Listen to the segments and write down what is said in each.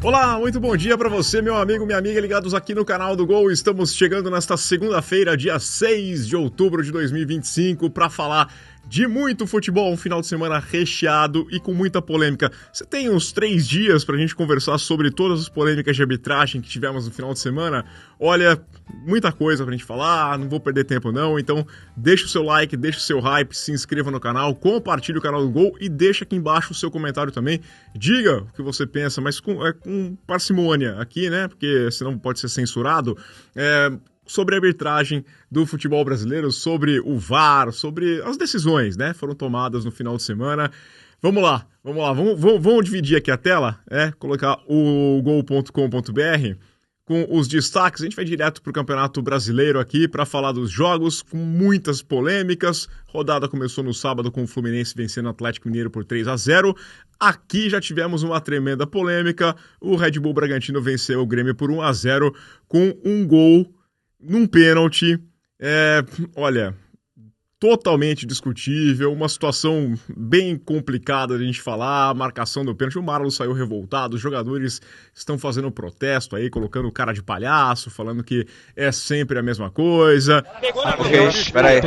Olá, muito bom dia para você, meu amigo, minha amiga, ligados aqui no canal do Gol. Estamos chegando nesta segunda-feira, dia 6 de outubro de 2025, para falar de muito futebol, um final de semana recheado e com muita polêmica. Você tem uns 3 dias pra gente conversar sobre todas as polêmicas de arbitragem que tivemos no final de semana. Olha, muita coisa pra gente falar, não vou perder tempo não, então deixa o seu like, deixa o seu hype, se inscreva no canal, compartilhe o canal do Gol e deixa aqui embaixo o seu comentário também. Diga o que você pensa, mas com parcimônia aqui, né, porque senão pode ser censurado. Sobre a arbitragem do futebol brasileiro, sobre o VAR, sobre as decisões, né, foram tomadas no final de semana. Vamos lá, vamos dividir aqui a tela, colocar o gol.com.br com os destaques. A gente vai direto para o Campeonato Brasileiro aqui para falar dos jogos, com muitas polêmicas. Rodada começou no sábado com o Fluminense vencendo o Atlético Mineiro por 3-0. Aqui já tivemos uma tremenda polêmica. O Red Bull Bragantino venceu o Grêmio por 1-0 com um gol num pênalti, olha, totalmente discutível, uma situação bem complicada de a gente falar, a marcação do pênalti, o Marlon saiu revoltado, os jogadores estão fazendo protesto aí, colocando cara de palhaço, falando que é sempre a mesma coisa. Ok, espera aí.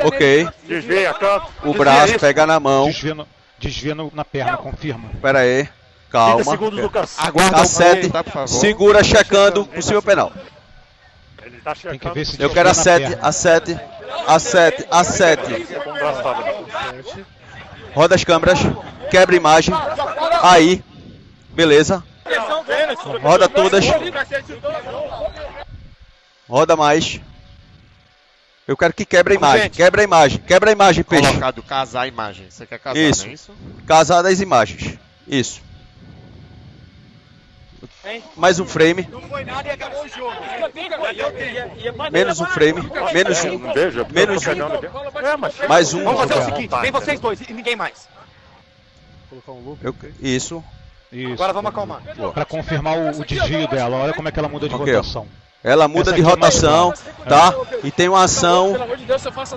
Ok. Desvia, canto. O braço pega na mão. Desvia na perna, confirma. Espera aí, calma. Aguarda a 7, segura, checando, possível penal. Tem que ver se Eu quero a 7. Roda as câmeras, quebra a imagem. Aí, beleza. Roda todas. Roda mais. Eu quero que quebre a imagem. Quebra a imagem, peixe. Colocado, casar a imagem. Você quer casar, isso. Não é isso? Casar das imagens. Isso. Mais um frame. Menos um frame. Menos um. Menos um. Mais um. Vamos fazer o seguinte, vem vocês dois e ninguém mais. Isso. Agora vamos acalmar. Para confirmar o desvio dela, olha como é que ela muda de rotação. Ela muda de rotação, tá? E tem uma ação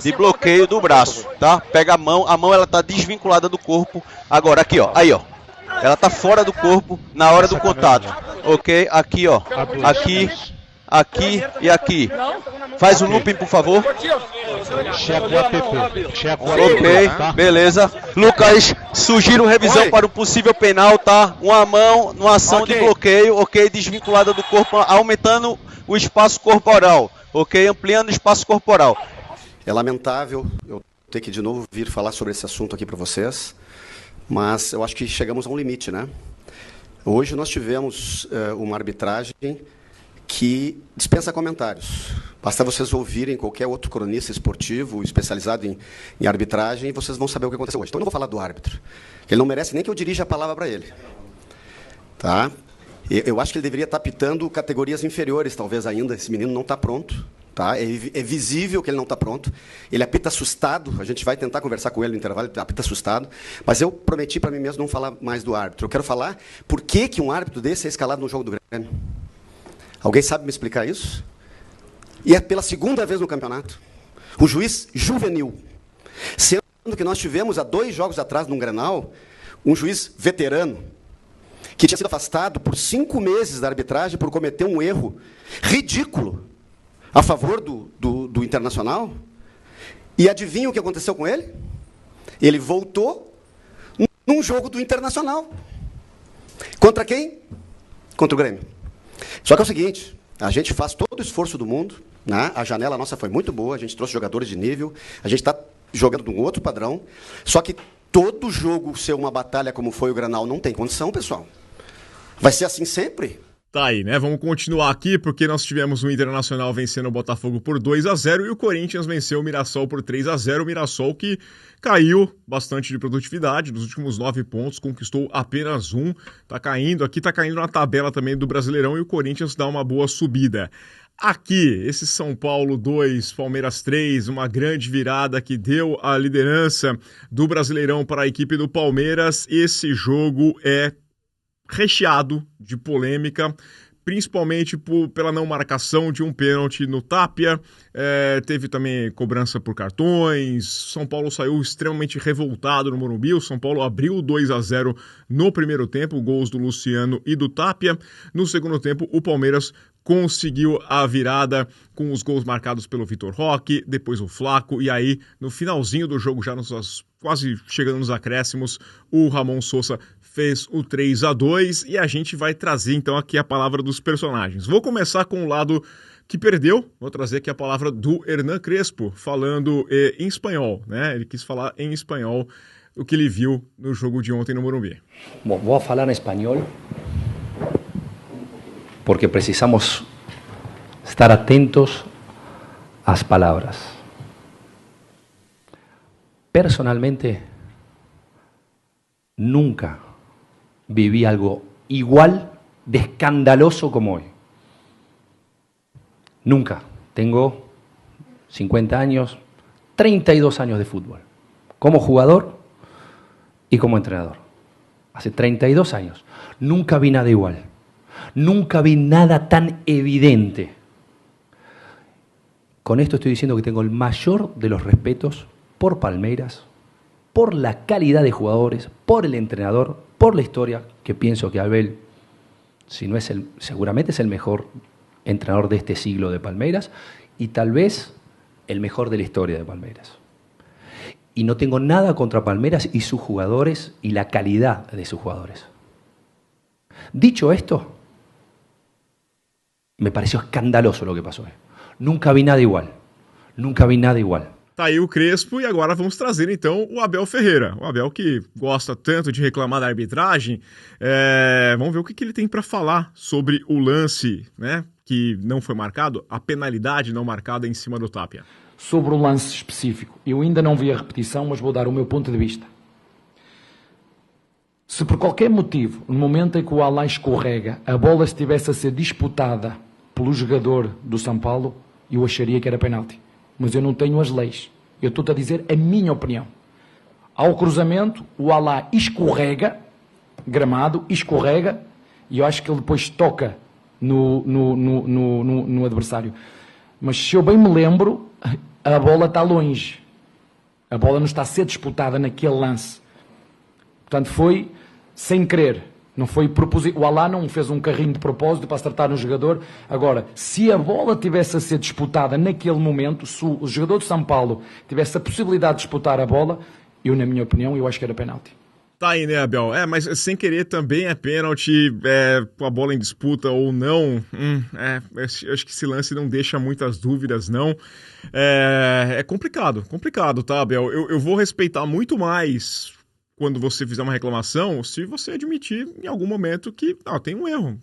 de bloqueio do braço, tá? Pega a mão ela tá desvinculada do corpo. Agora aqui, ó. Aí, ó. Ela tá fora do corpo na hora do contato. Ok? Aqui, ó. Aqui e aqui. Faz o looping, por favor. Checa o app. Ok, beleza. Lucas, sugiro revisão para o possível penal, tá? Uma mão, numa ação de bloqueio, ok? Desvinculada do corpo, aumentando o espaço corporal, ok? Ampliando o espaço corporal. É lamentável eu ter que de novo vir falar sobre esse assunto aqui para vocês, mas eu acho que chegamos a um limite, né? Hoje nós tivemos uma arbitragem que dispensa comentários. Basta vocês ouvirem qualquer outro cronista esportivo especializado em arbitragem e vocês vão saber o que aconteceu hoje. Então eu não vou falar do árbitro, que ele não merece nem que eu dirija a palavra para ele. Tá? Eu acho que ele deveria estar apitando categorias inferiores, talvez ainda. Esse menino não está pronto. Tá? É visível que ele não está pronto. Ele apita assustado. A gente vai tentar conversar com ele no intervalo. Ele apita assustado. Mas eu prometi para mim mesmo não falar mais do árbitro. Eu quero falar por que um árbitro desse é escalado no jogo do Grêmio. Alguém sabe me explicar isso? E é pela segunda vez no campeonato. O juiz juvenil. Sendo que nós tivemos há 2 jogos atrás, num Grenal, um juiz veterano que tinha sido afastado por 5 meses da arbitragem por cometer um erro ridículo a favor do Internacional. E adivinha o que aconteceu com ele? Ele voltou num jogo do Internacional. Contra quem? Contra o Grêmio. Só que é o seguinte, a gente faz todo o esforço do mundo, né? A janela nossa foi muito boa, a gente trouxe jogadores de nível, a gente está jogando de um outro padrão, só que todo jogo ser uma batalha como foi o Grenal não tem condição, pessoal. Vai ser assim sempre? Tá aí, né? Vamos continuar aqui, porque nós tivemos o Internacional vencendo o Botafogo por 2-0 e o Corinthians venceu o Mirassol por 3-0. O Mirassol que caiu bastante de produtividade, nos últimos 9 pontos, conquistou apenas 1. Tá caindo na tabela também do Brasileirão e o Corinthians dá uma boa subida. Aqui, esse São Paulo 2, Palmeiras 3, uma grande virada que deu a liderança do Brasileirão para a equipe do Palmeiras. Esse jogo é recheado de polêmica, principalmente pela não marcação de um pênalti no Tapia, teve também cobrança por cartões. São Paulo saiu extremamente revoltado no Morumbi. O São Paulo abriu 2-0 no primeiro tempo, gols do Luciano e do Tapia. No segundo tempo, o Palmeiras conseguiu a virada com os gols marcados pelo Vitor Roque, depois o Flaco, e aí no finalzinho do jogo, já quase chegando nos acréscimos, o Ramon Sousa fez o 3-2 e a gente vai trazer então aqui a palavra dos personagens. Vou começar com o lado que perdeu, vou trazer aqui a palavra do Hernan Crespo, falando em espanhol, né? Ele quis falar em espanhol o que ele viu no jogo de ontem no Morumbi. Bom, vou falar em espanhol porque precisamos estar atentos às palavras. Personalmente, nunca viví algo igual de escandaloso como hoy. Nunca. Tengo 50 años, 32 años de fútbol, como jugador y como entrenador. Hace 32 años. Nunca vi nada igual. Nunca vi nada tan evidente. Con esto estoy diciendo que tengo el mayor de los respetos por Palmeiras, por la calidad de jugadores, por el entrenador, por la historia, que pienso que Abel, si no es seguramente es el mejor entrenador de este siglo de Palmeiras y tal vez el mejor de la historia de Palmeiras. Y no tengo nada contra Palmeiras y sus jugadores y la calidad de sus jugadores. Dicho esto, me pareció escandaloso lo que pasó. Nunca vi nada igual. Nunca vi nada igual. Tá aí o Crespo e agora vamos trazer então o Abel Ferreira. O Abel que gosta tanto de reclamar da arbitragem. Vamos ver o que ele tem para falar sobre o lance, né, que não foi marcado, a penalidade não marcada em cima do Tapia. Sobre o lance específico, eu ainda não vi a repetição, mas vou dar o meu ponto de vista. Se por qualquer motivo, no momento em que o Alá escorrega, a bola estivesse a ser disputada pelo jogador do São Paulo, eu acharia que era penalti. Mas eu não tenho as leis. Eu estou-te a dizer a minha opinião. Ao cruzamento, o Alá escorrega, gramado, escorrega, e eu acho que ele depois toca no adversário. Mas se eu bem me lembro, a bola está longe. A bola não está a ser disputada naquele lance. Portanto, foi sem querer. Não foi proposito. O Alá não fez um carrinho de propósito para acertar no jogador. Agora, se a bola tivesse a ser disputada naquele momento, se o jogador de São Paulo tivesse a possibilidade de disputar a bola, eu, na minha opinião, eu acho que era penalti. Tá aí, né, Abel? Mas sem querer também é pênalti, com a bola em disputa ou não. Eu acho que esse lance não deixa muitas dúvidas, não. É complicado, tá, Abel? Eu vou respeitar muito mais quando você fizer uma reclamação, se você admitir em algum momento que tem um erro.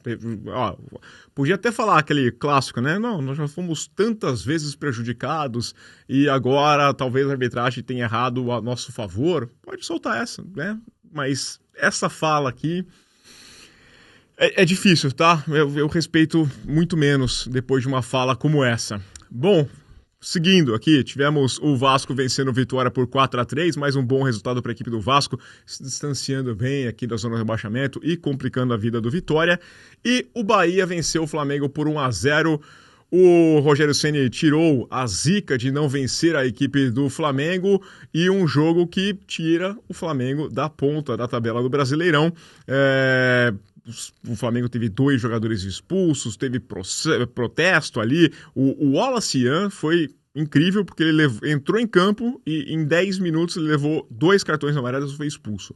Podia até falar aquele clássico, né? Não, nós já fomos tantas vezes prejudicados e agora talvez a arbitragem tenha errado a nosso favor. Pode soltar essa, né? Mas essa fala aqui é difícil, tá? Eu respeito muito menos depois de uma fala como essa. Bom, seguindo aqui, tivemos o Vasco vencendo o Vitória por 4-3, mais um bom resultado para a equipe do Vasco, se distanciando bem aqui da zona de rebaixamento e complicando a vida do Vitória. E o Bahia venceu o Flamengo por 1-0. O Rogério Ceni tirou a zica de não vencer a equipe do Flamengo e um jogo que tira o Flamengo da ponta da tabela do Brasileirão. O Flamengo teve 2 jogadores expulsos, teve protesto ali. O Wallace Ian foi incrível porque ele entrou em campo e em 10 minutos ele levou 2 cartões amarelos e foi expulso.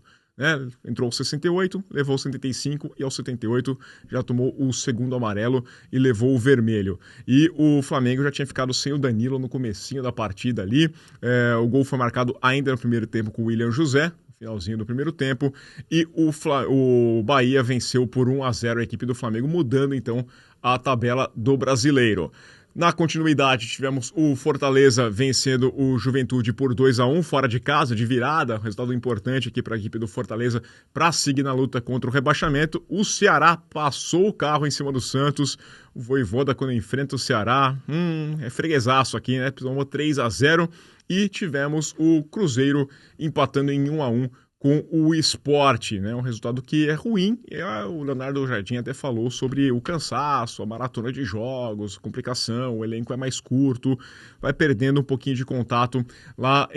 Entrou aos 68, levou 75 e aos 78 já tomou o segundo amarelo e levou o vermelho. E o Flamengo já tinha ficado sem o Danilo no comecinho da partida ali. O gol foi marcado ainda no primeiro tempo com o William José, finalzinho do primeiro tempo, e o Bahia venceu por 1-0 a equipe do Flamengo, mudando então a tabela do Brasileiro. Na continuidade, tivemos o Fortaleza vencendo o Juventude por 2-1, fora de casa, de virada, resultado importante aqui para a equipe do Fortaleza para seguir na luta contra o rebaixamento. O Ceará passou o carro em cima do Santos, o Vojvoda quando enfrenta o Ceará, é freguesaço aqui, né? Tomou 3-0 e tivemos o Cruzeiro empatando em 1-1 com o Sport, né? Um resultado que é ruim. O Leonardo Jardim até falou sobre o cansaço, a maratona de jogos, complicação, o elenco é mais curto, vai perdendo um pouquinho de contato lá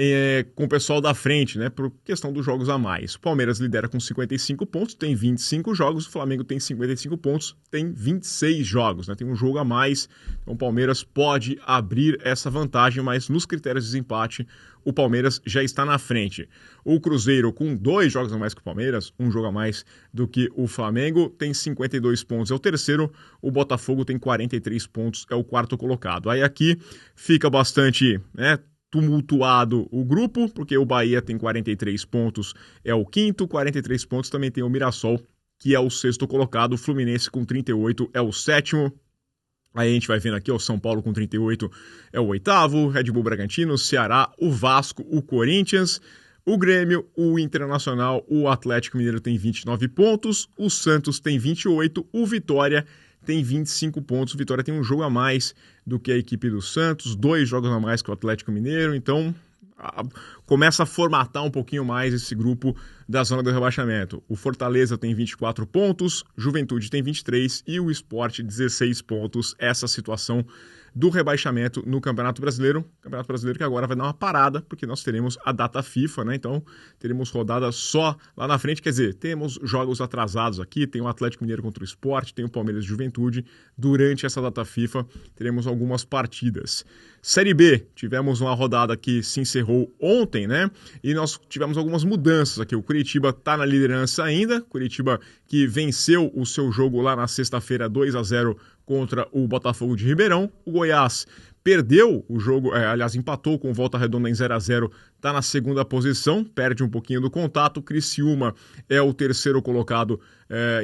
com o pessoal da frente, né? Por questão dos jogos a mais. O Palmeiras lidera com 55 pontos, tem 25 jogos, o Flamengo tem 55 pontos, tem 26 jogos, né? Tem um jogo a mais, então o Palmeiras pode abrir essa vantagem, mas nos critérios de desempate, o Palmeiras já está na frente. O Cruzeiro, com 2 jogos a mais que o Palmeiras, um jogo a mais do que o Flamengo, tem 52 pontos, é o terceiro. O Botafogo tem 43 pontos, é o quarto colocado. Aí aqui fica bastante, né, tumultuado o grupo, porque o Bahia tem 43 pontos, é o quinto. 43 pontos também tem o Mirassol, que é o sexto colocado. O Fluminense com 38 é o sétimo. Aí a gente vai vendo aqui, o São Paulo com 38 é o oitavo, Red Bull Bragantino, o Ceará, o Vasco, o Corinthians, o Grêmio, o Internacional, o Atlético Mineiro tem 29 pontos, o Santos tem 28, o Vitória tem 25 pontos. O Vitória tem um jogo a mais do que a equipe do Santos, 2 jogos a mais que o Atlético Mineiro, então começa a formatar um pouquinho mais esse grupo da zona do rebaixamento. O Fortaleza tem 24 pontos, Juventude tem 23 e o Sport 16 pontos. Essa situação do rebaixamento no Campeonato Brasileiro. Campeonato Brasileiro que agora vai dar uma parada, porque nós teremos a data FIFA, né? Então teremos rodada só lá na frente, quer dizer, temos jogos atrasados aqui, tem o Atlético Mineiro contra o Sport, tem o Palmeiras e Juventude. Durante essa data FIFA teremos algumas partidas. Série B, tivemos uma rodada que se encerrou ontem, né? E nós tivemos algumas mudanças aqui. O Curitiba está na liderança ainda, Curitiba que venceu o seu jogo lá na sexta-feira 2-0 contra o Botafogo de Ribeirão. O Goiás perdeu o jogo, aliás, empatou com Volta Redonda em 0-0, está na segunda posição, perde um pouquinho do contato. Criciúma é o terceiro colocado,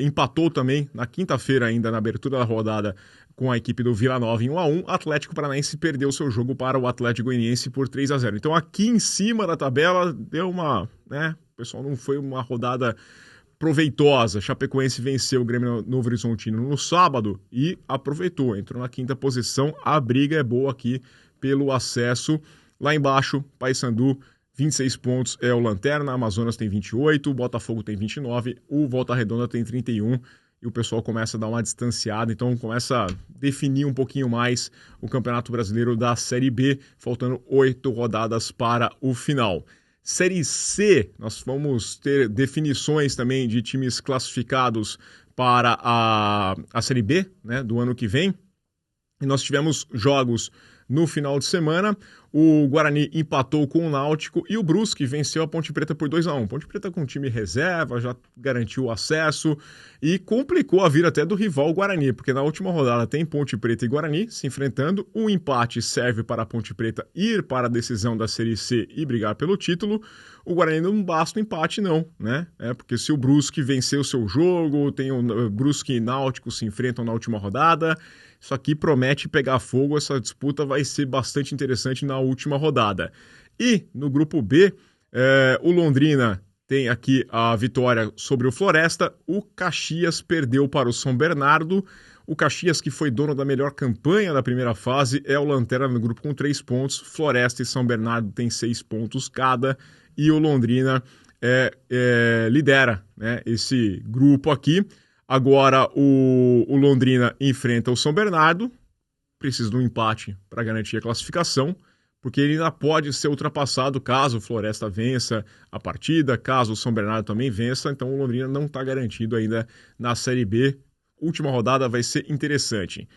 empatou também na quinta-feira ainda, na abertura da rodada, com a equipe do Vila Nova em 1-1. Atlético Paranaense perdeu seu jogo para o Atlético Goianiense por 3-0. Então aqui em cima da tabela deu uma, né, pessoal, não foi uma rodada proveitosa. Chapecoense venceu o Grêmio Novo Horizontino no sábado e aproveitou, entrou na quinta posição. A briga é boa aqui pelo acesso. Lá embaixo, Paysandu, 26 pontos é o Lanterna, Amazonas tem 28, o Botafogo tem 29, o Volta Redonda tem 31 e o pessoal começa a dar uma distanciada, então começa a definir um pouquinho mais o Campeonato Brasileiro da Série B, faltando 8 rodadas para o final. Série C, nós vamos ter definições também de times classificados para a Série B, né, do ano que vem. E nós tivemos jogos no final de semana. O Guarani empatou com o Náutico e o Brusque venceu a Ponte Preta por 2-1. Ponte Preta com time reserva, já garantiu o acesso e complicou a vida até do rival Guarani, porque na última rodada tem Ponte Preta e Guarani se enfrentando. O empate serve para a Ponte Preta ir para a decisão da Série C e brigar pelo título. O Guarani não basta o empate não, né? Porque se o Brusque vencer o seu jogo, tem o Brusque e Náutico se enfrentam na última rodada. Isso aqui promete pegar fogo, essa disputa vai ser bastante interessante na última rodada. E no grupo B, o Londrina tem aqui a vitória sobre o Floresta, o Caxias perdeu para o São Bernardo. O Caxias, que foi dono da melhor campanha da primeira fase, é o lanterna no grupo com 3 pontos. Floresta e São Bernardo têm 6 pontos cada e o Londrina lidera, né, esse grupo aqui. Agora o Londrina enfrenta o São Bernardo, precisa de um empate para garantir a classificação, porque ele ainda pode ser ultrapassado caso o Floresta vença a partida, caso o São Bernardo também vença, então o Londrina não está garantido ainda na Série B. Última rodada vai ser interessante.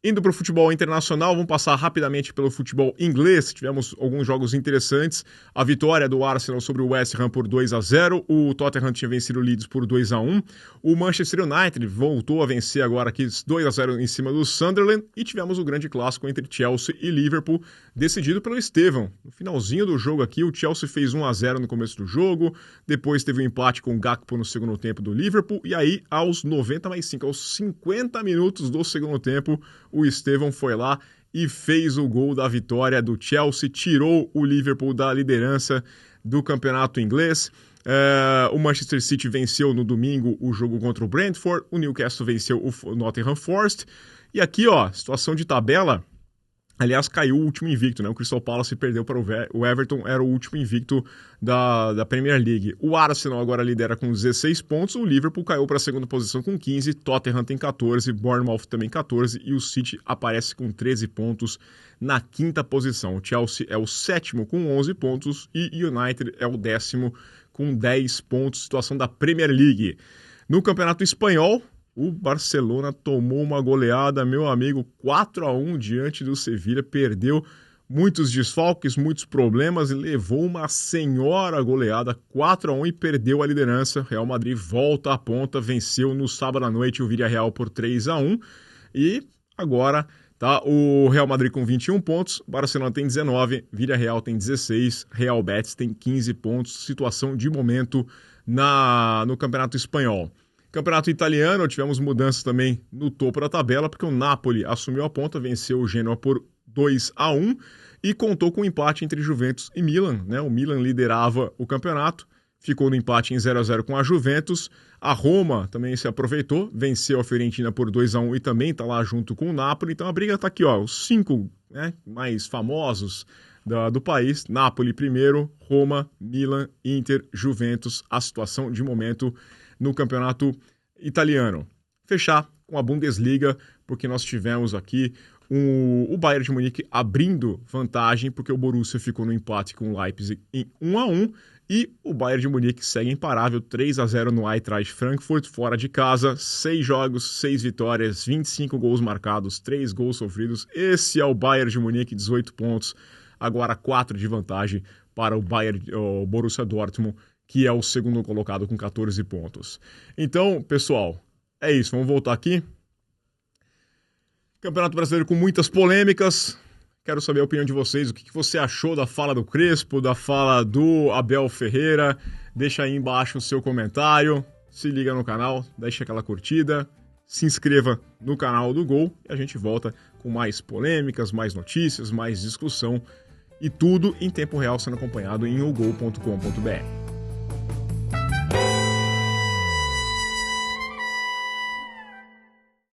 Indo para o futebol internacional, vamos passar rapidamente pelo futebol inglês. Tivemos alguns jogos interessantes. A vitória do Arsenal sobre o West Ham por 2-0. O Tottenham tinha vencido o Leeds por 2-1. O Manchester United voltou a vencer agora aqui 2-0 em cima do Sunderland. E tivemos o grande clássico entre Chelsea e Liverpool, decidido pelo Estevão. No finalzinho do jogo aqui, o Chelsea fez 1-0 no começo do jogo. Depois teve um empate com o Gakpo no segundo tempo do Liverpool. E aí, aos 90+5, aos 50 minutos do segundo tempo, o Estevão foi lá e fez o gol da vitória do Chelsea, tirou o Liverpool da liderança do campeonato inglês. O Manchester City venceu no domingo o jogo contra o Brentford, o Newcastle venceu o Nottingham Forest. E aqui, ó, situação de tabela, Aliás, caiu o último invicto, né? O Crystal Palace perdeu para o Everton, era o último invicto da Premier League. O Arsenal agora lidera com 16 pontos, o Liverpool caiu para a segunda posição com 15, Tottenham tem 14, Bournemouth também 14 e o City aparece com 13 pontos na quinta posição. O Chelsea é o sétimo com 11 pontos e o United é o 10º com 10 pontos, situação da Premier League. No Campeonato Espanhol, o Barcelona tomou uma goleada, meu amigo, 4-1 diante do Sevilla, perdeu muitos desfalques, muitos problemas e levou uma senhora goleada, 4-1 e perdeu a liderança. Real Madrid volta à ponta, venceu no sábado à noite o Villarreal por 3-1 e agora tá o Real Madrid com 21 pontos, Barcelona tem 19, Villarreal tem 16, Real Betis tem 15 pontos, situação de momento no Campeonato Espanhol. Campeonato Italiano, tivemos mudanças também no topo da tabela, porque o Napoli assumiu a ponta, venceu o Genoa por 2-1 e contou com um empate entre Juventus e Milan, né? O Milan liderava o campeonato, ficou no empate em 0-0 com a Juventus. A Roma também se aproveitou, venceu a Fiorentina por 2-1 e também está lá junto com o Napoli. Então a briga está aqui, ó, os 5, né, mais famosos do país. Napoli primeiro, Roma, Milan, Inter, Juventus. A situação de momento no campeonato italiano. Fechar com a Bundesliga, porque nós tivemos aqui o Bayern de Munique abrindo vantagem, porque o Borussia ficou no empate com o Leipzig em 1-1, e o Bayern de Munique segue imparável, 3-0 no Eintracht Frankfurt, fora de casa, 6 jogos, 6 vitórias, 25 gols marcados, 3 gols sofridos. Esse é o Bayern de Munique, 18 pontos, agora 4 de vantagem para o Borussia Dortmund, que é o segundo colocado com 14 pontos. Então, pessoal, é isso. Vamos voltar aqui. Campeonato Brasileiro com muitas polêmicas. Quero saber a opinião de vocês. O que você achou da fala do Crespo, da fala do Abel Ferreira? Deixa aí embaixo o seu comentário. Se liga no canal, deixa aquela curtida. Se inscreva no canal do Gol. E a gente volta com mais polêmicas, mais notícias, mais discussão. E tudo em tempo real sendo acompanhado em ogol.com.br.